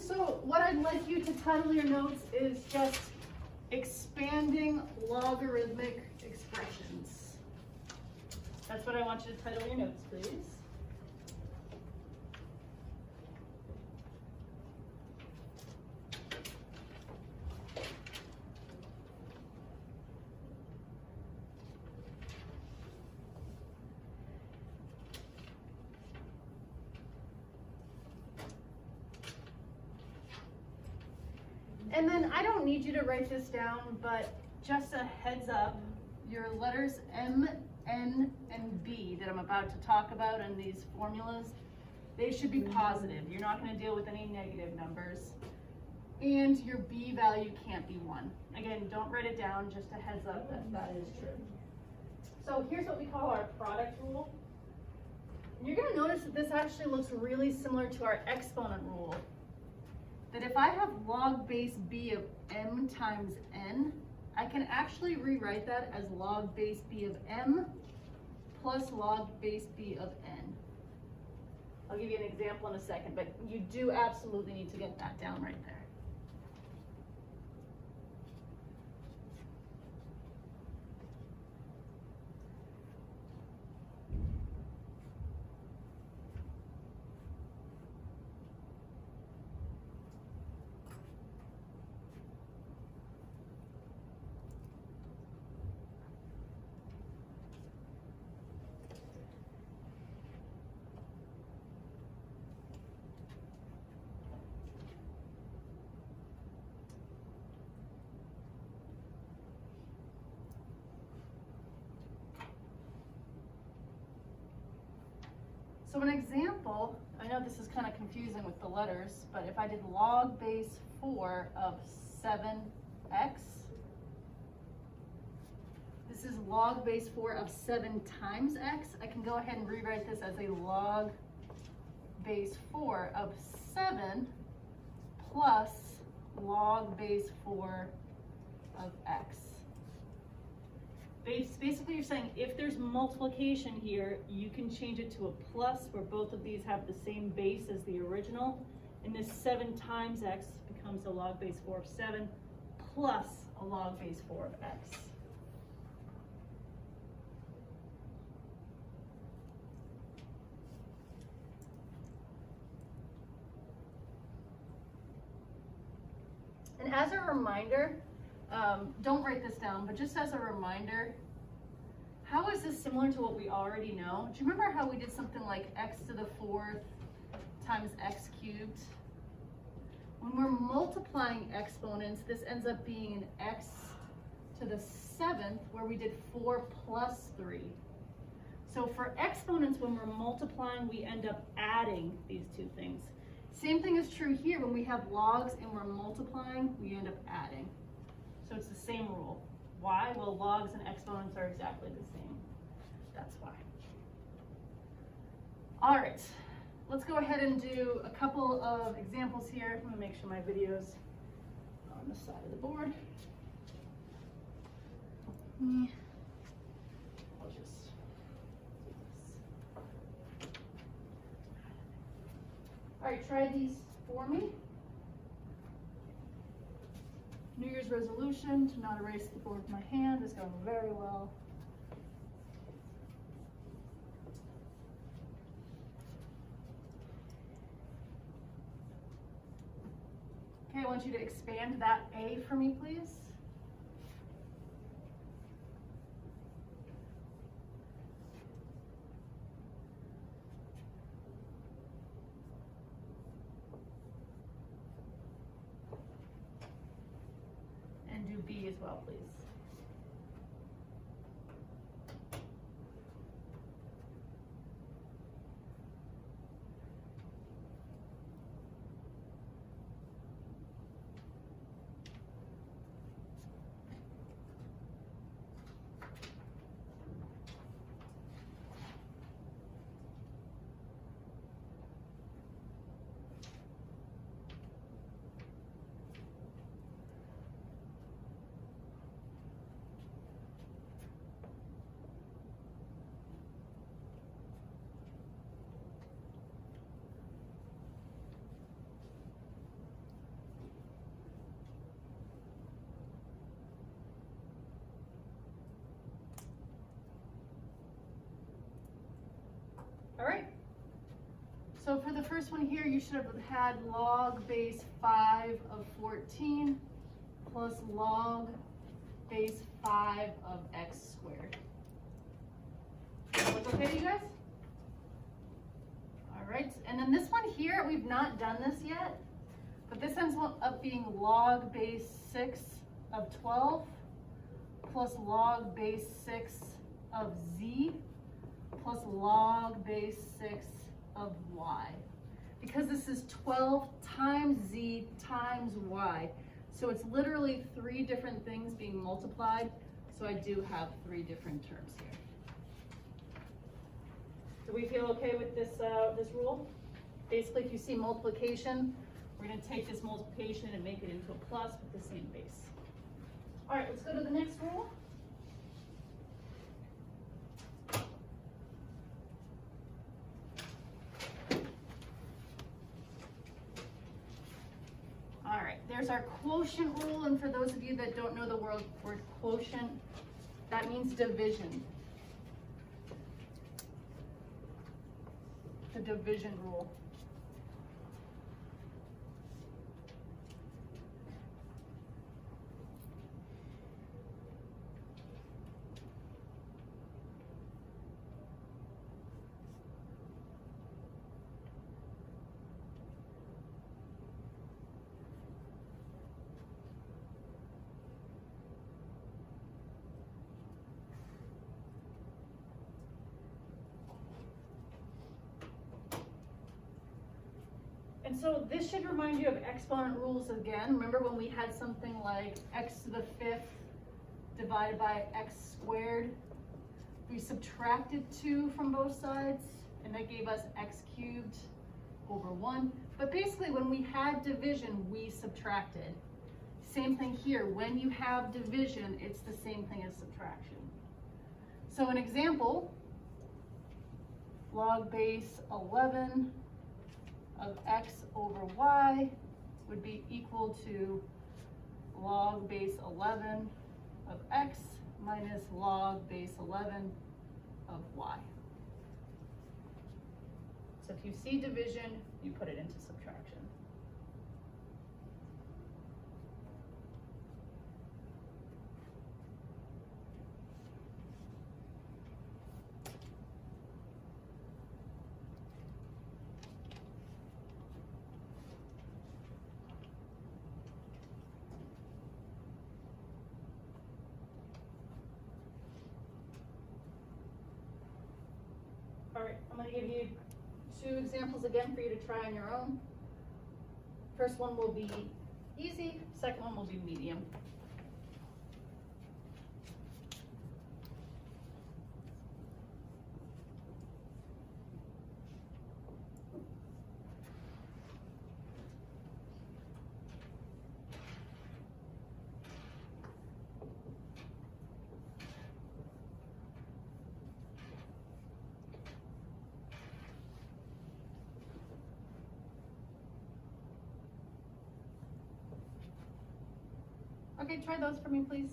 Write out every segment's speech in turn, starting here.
So what I'd like you to title your notes is just expanding logarithmic expressions. That's what I want you to title your notes, please. And then I don't need you to write this down, but just a heads up, your letters M, N, and B that I'm about to talk about in these formulas, they should be positive. You're not going to deal with any negative numbers. And your B value can't be 1. Again, don't write it down, just a heads up that that is true. So here's what we call our product rule. And you're going to notice that this actually looks really similar to our exponent rule. That if I have log base B of m times n, I can actually rewrite that as log base B of m plus log base B of n. I'll give you an example in a second, but you do absolutely need to get that down right there. So an example, I know this is kind of confusing with the letters, but if I did log base 4 of 7x, this is log base 4 of 7 times x. I can go ahead and rewrite this as a log base 4 of 7 plus log base 4 of x. Basically, you're saying if there's multiplication here, you can change it to a plus where both of these have the same base as the original. And this 7 times x becomes a log base 4 of 7 plus a log base 4 of x. And as a reminder, don't write this down, but just as a reminder, how is this similar to what we already know? Do you remember how we did something like x to the 4th times x cubed? When we're multiplying exponents, this ends up being an x to the 7th, where we did 4 plus 3. So for exponents, when we're multiplying, we end up adding these two things. Same thing is true here. When we have logs and we're multiplying, we end up adding. So it's the same rule. Why? Well, logs and exponents are exactly the same. That's why. All right, let's go ahead and do a couple of examples here. I'm gonna make sure my video's on the side of the board. I'll just do this. All right, try these for me. New Year's resolution to not erase the board with my hand is going very well. Okay, I want you to expand that A for me, please. And do B as well, please. All right. So for the first one here, you should have had log base 5 of 14 plus log base 5 of x squared. Look okay to you guys? All right, and then this one here, we've not done this yet, but this ends up being log base 6 of 12 plus log base 6 of z plus log base 6 of y. Because this is 12 times z times y, so it's literally 3 different things being multiplied, so I do have 3 different terms here. Do we feel okay with this, this rule? Basically, if you see multiplication, we're going to take this multiplication and make it into a plus with the same base. All right, let's go to the next rule. All right, there's our quotient rule, and for those of you that don't know the word quotient, that means division. The division rule. And so this should remind you of exponent rules again. Remember when we had something like x to the 5th divided by x squared? We subtracted 2 from both sides, and that gave us x cubed over 1. But basically, when we had division, we subtracted. Same thing here. When you have division, it's the same thing as subtraction. So an example, log base 11 of x over y would be equal to log base 11 of x minus log base 11 of y. So if you see division, you put it into subtraction. All right, I'm going to give you 2 examples again for you to try on your own. First one will be easy, second one will be medium. Okay, try those for me, please.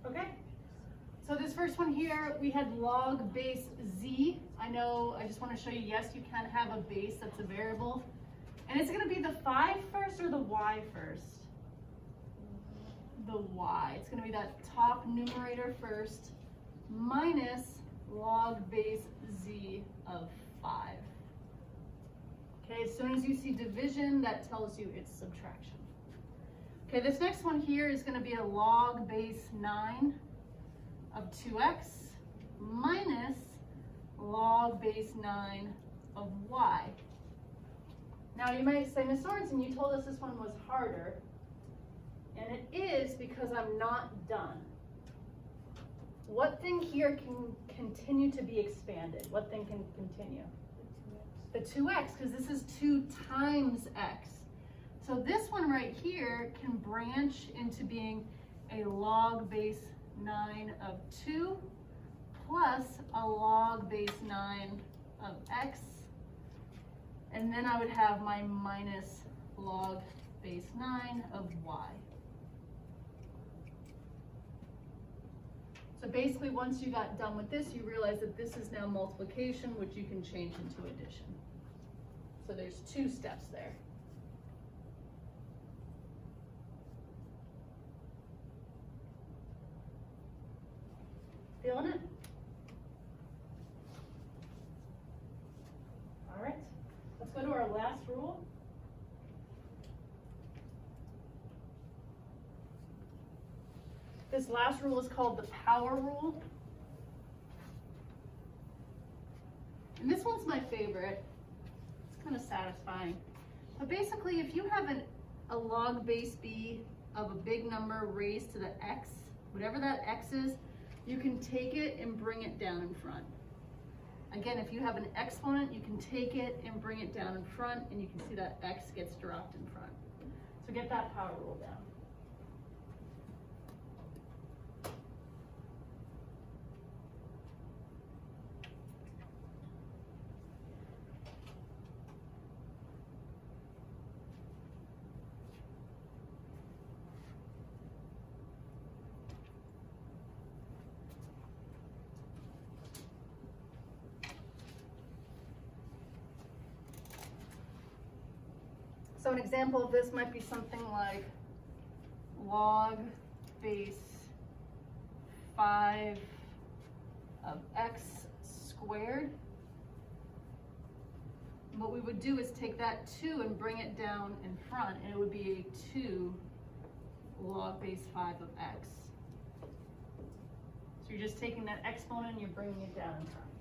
Okay, so this first one here, we had log base z. I know, I just want to show you, yes, you can have a base that's a variable. And it's going to be the 5 first or the y first? The y. It's going to be that top numerator first minus log base z of 5. Okay, as soon as you see division, that tells you it's subtraction. Okay, this next one here is going to be a log base 9 of 2x minus log base 9 of y. Now you might say, Ms. Sorensen, you told us this one was harder. And it is because I'm not done. What thing here can continue to be expanded? What thing can continue? The 2x, because this is 2 times x. So this one right here can branch into being a log base 9 of 2 plus a log base 9 of x. And then I would have my minus log base 9 of y. So basically, once you got done with this, you realize that this is now multiplication, which you can change into addition. So there's 2 steps there. Feeling it? All right, let's go to our last rule. This last rule is called the power rule. And this one's my favorite. It's kind of satisfying. But basically, if you have a log base b of a big number raised to the x, whatever that x is, you can take it and bring it down in front. Again, if you have an exponent, you can take it and bring it down in front, and you can see that x gets dropped in front. So get that power rule down. So an example of this might be something like log base 5 of x squared. What we would do is take that 2 and bring it down in front, and it would be a 2 log base 5 of x. So you're just taking that exponent and you're bringing it down in front.